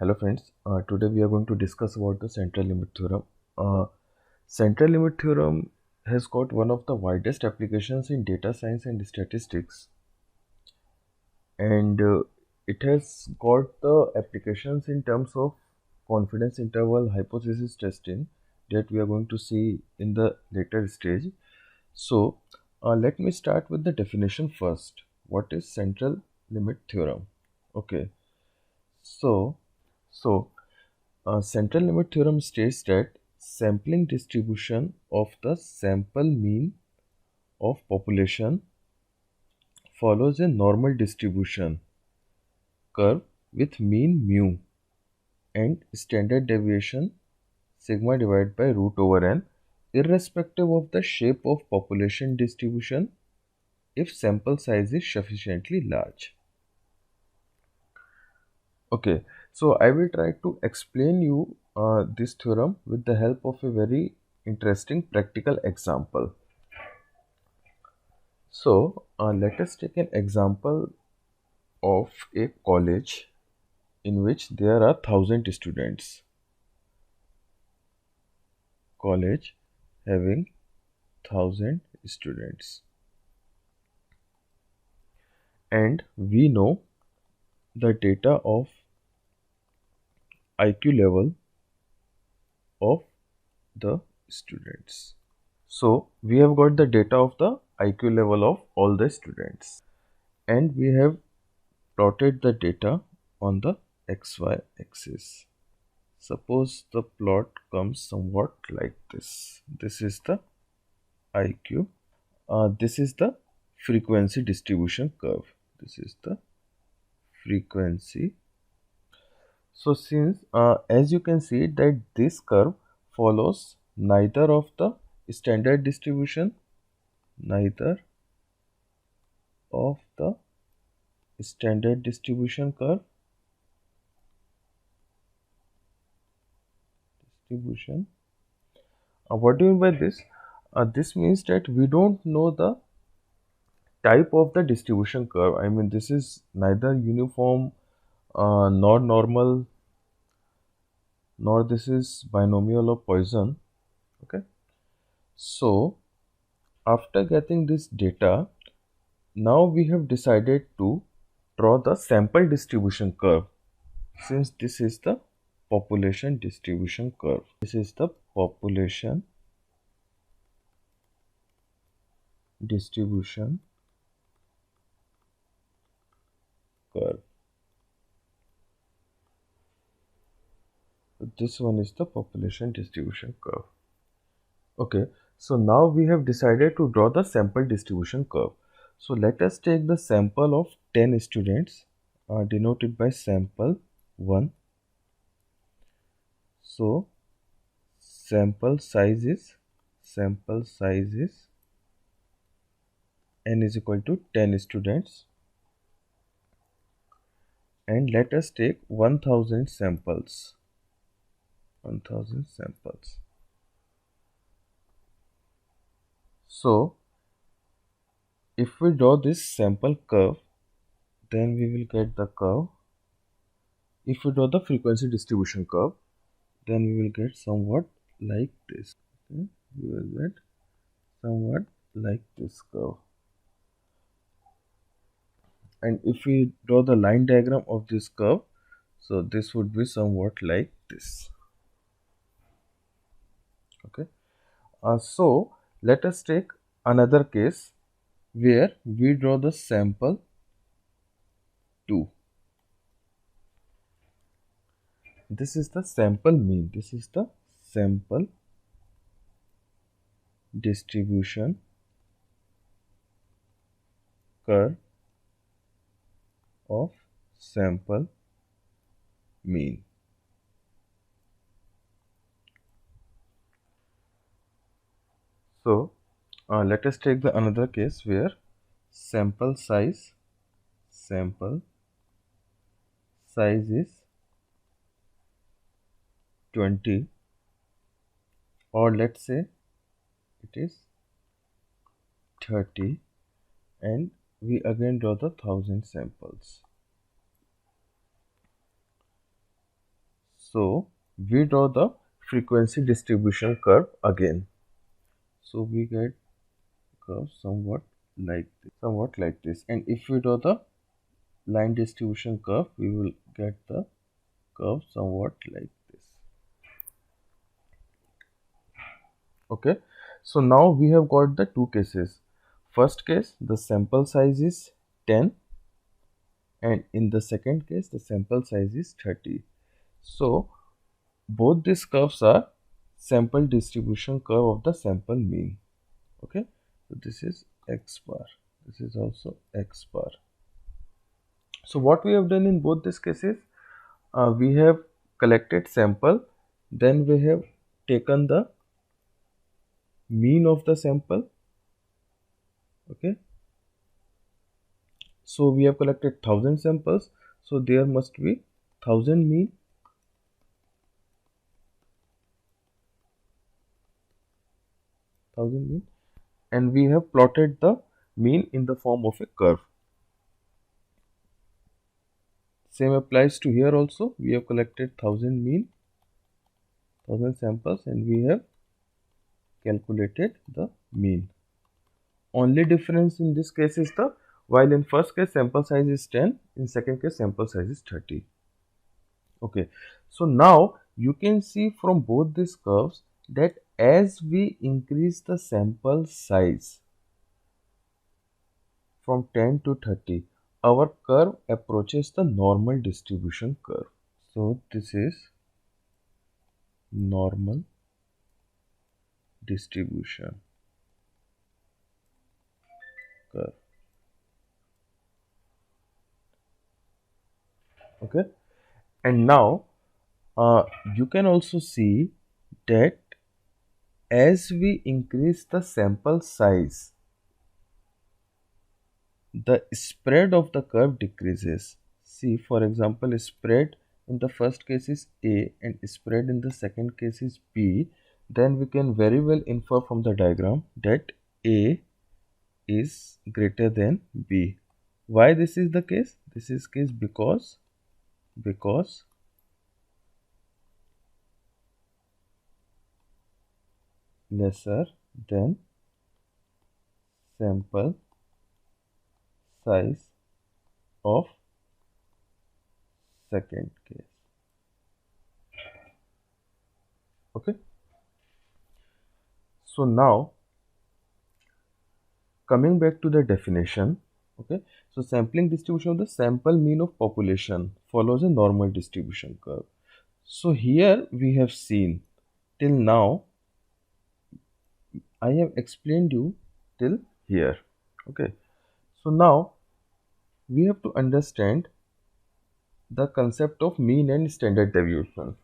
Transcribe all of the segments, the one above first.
Hello friends, today we are going to discuss about the central limit theorem. Central limit theorem has got one of the widest applications in data science and statistics, and it has got the applications in terms of confidence interval hypothesis testing that we are going to see in the later stage. So let me start with the definition first. What is central limit theorem? Okay, so so central limit theorem states that sampling distribution of the sample mean of population follows a normal distribution curve with mean mu and standard deviation sigma divided by root over n, irrespective of the shape of population distribution if sample size is sufficiently large. Okay, so I will try to explain you this theorem with the help of a very interesting practical example. So let us take an example of a college in which there are 1,000 students. College having 1,000 students, and we know the data of IQ level of the students. So we have got the data of the IQ level of all the students, and we have plotted the data on the XY axis. Suppose the plot comes somewhat like this. This is the IQ. This is the frequency distribution curve. This is the frequency. So since as you can see that this curve follows neither of the standard distribution, neither of the standard distribution curve, distribution. What do you mean by this? This means that we don't know the type of the distribution curve. I mean, this is neither uniform nor normal, nor this is binomial or Poisson. Okay, so after getting this data, now we have decided to draw the sample distribution curve. Since this is the population distribution curve, this is the population distribution curve. This one is the population distribution curve. Okay, so now we have decided to draw the sample distribution curve. So let us take the sample of 10 students denoted by sample 1. So sample size is n is equal to 10 students, and let us take 1000 samples. 1000 samples. So if we draw this sample curve, then we will get the curve. If we draw the frequency distribution curve, then we will get somewhat like this. Okay? We will get somewhat like this curve. And if we draw the line diagram of this curve, so this would be somewhat like this. Okay. So let us take another case where we draw the sample 2. This is the sample mean. This is the sample distribution curve of sample mean. So let us take the another case where sample size is 20, or let's say it is 30, and we again draw the 1000 samples. So we draw the frequency distribution curve again. So we get curve somewhat like this. And if we draw the line distribution curve, we will get the curve somewhat like this. Okay. So now we have got the two cases. First case, the sample size is 10, and in the second case, the sample size is 30. So both these curves are sample distribution curve of the sample mean. Okay, so this is x bar, this is also x bar. So what we have done in both these cases, we have collected sample, then we have taken the mean of the sample. Okay, so we have collected 1000 samples, so there must be 1000 mean, and we have plotted the mean in the form of a curve. Same applies to here also. We have collected 1000 mean, 1000 samples, and we have calculated the mean. Only difference in this case is the, while in first case sample size is 10, in second case sample size is 30. Okay, so now you can see from both these curves that as we increase the sample size from 10 to 30, our curve approaches the normal distribution curve. So this is normal distribution curve. Okay, and now you can also see that as we increase the sample size, the spread of the curve decreases. See, for example, spread in the first case is A and spread in the second case is B. Then we can very well infer from the diagram that A is greater than B. Why this is the case? This is case because lesser than sample size of second case. Okay, so now coming back to the definition. Okay, so sampling distribution of the sample mean of population follows a normal distribution curve. So here we have seen till now, I have explained you till here. Okay, so now we have to understand the concept of mean and standard deviation.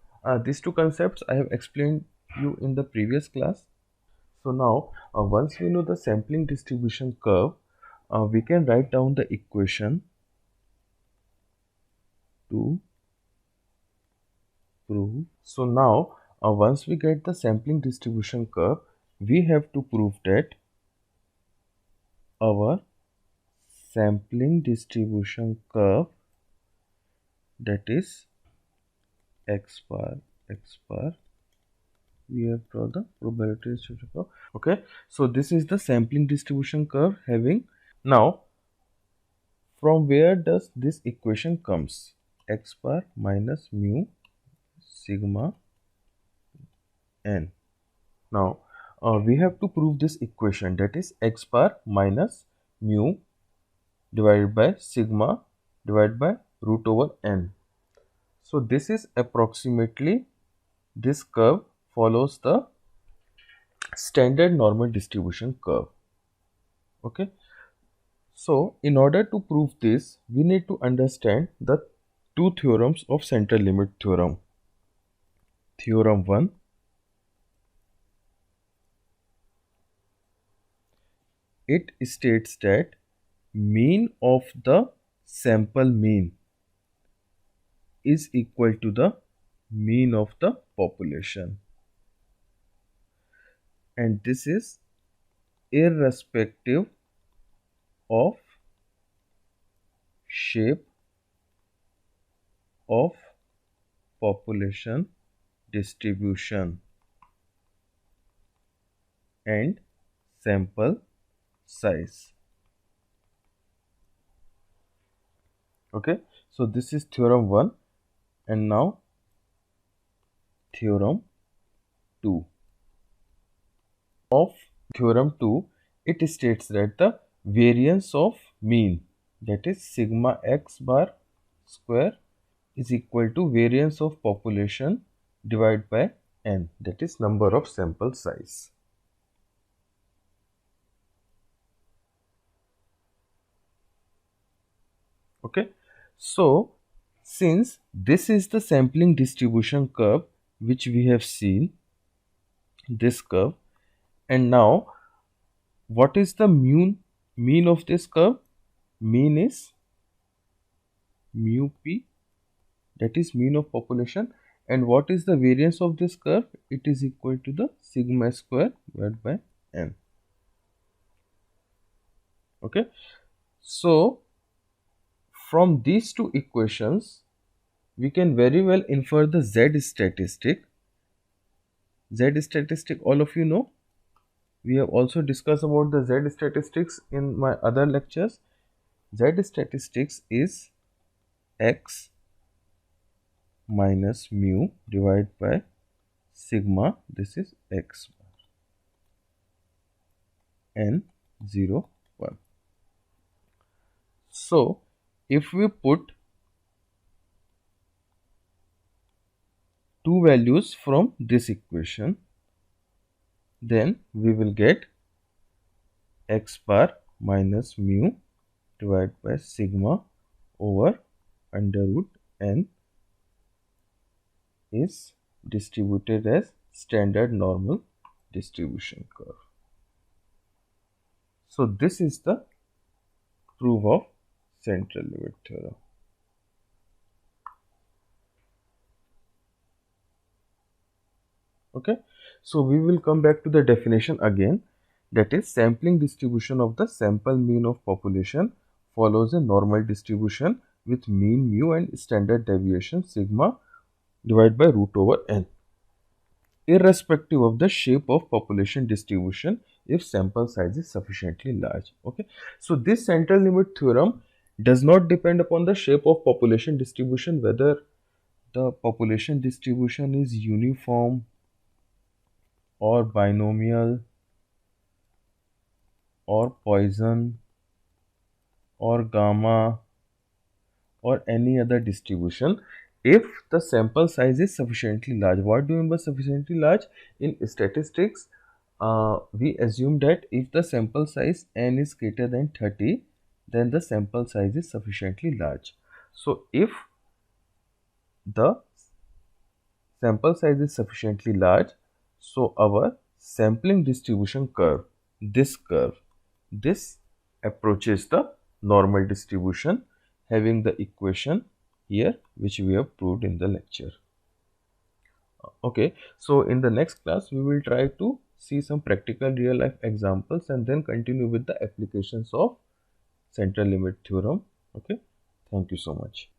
These two concepts I have explained you in the previous class. So now once we know the sampling distribution curve, we can write down the equation to prove. So now once we get the sampling distribution curve, we have to prove that our sampling distribution curve, that is x bar, we have drawn the probability distribution curve. Okay, so this is the sampling distribution curve having. Now from where does this equation comes? X bar minus mu sigma n. Now we have to prove this equation, that is x bar minus mu divided by sigma divided by root over n. So this is approximately, this curve follows the standard normal distribution curve. Okay, so in order to prove this, we need to understand the two theorems of central limit theorem. Theorem 1, it states that mean of the sample mean is equal to the mean of the population, and this is irrespective of shape of population distribution and sample size. Okay, so this is theorem 1, and now theorem 2. Of theorem 2, it states that the variance of mean, that is sigma x bar square, is equal to variance of population divided by n, that is number of sample size. Okay, so since this is the sampling distribution curve which we have seen, this curve, and now what is the mean of this curve? Mean is mu p, that is mean of population, and what is the variance of this curve? It is equal to the sigma square divided by n. Okay, so from these two equations we can very well infer the z statistic. Z statistic, all of you know. We have also discussed about the z statistics in my other lectures. Z statistics is x minus mu divided by sigma, this is x n 0 1. So if we put two values from this equation, then we will get x bar minus mu divided by sigma over under root n is distributed as standard normal distribution curve. So this is the proof of central limit theorem. Okay, so we will come back to the definition again, that is sampling distribution of the sample mean of population follows a normal distribution with mean mu and standard deviation sigma divided by root over n, irrespective of the shape of population distribution if sample size is sufficiently large. Okay, so this central limit theorem does not depend upon the shape of population distribution, whether the population distribution is uniform or binomial or Poisson or gamma or any other distribution, if the sample size is sufficiently large. What do you mean by sufficiently large? In statistics, we assume that if the sample size n is greater than 30, then the sample size is sufficiently large. So if the sample size is sufficiently large, so our sampling distribution curve, this approaches the normal distribution, having the equation here which we have proved in the lecture. Okay, so in the next class we will try to see some practical real life examples and then continue with the applications of central limit theorem. Okay, thank you so much.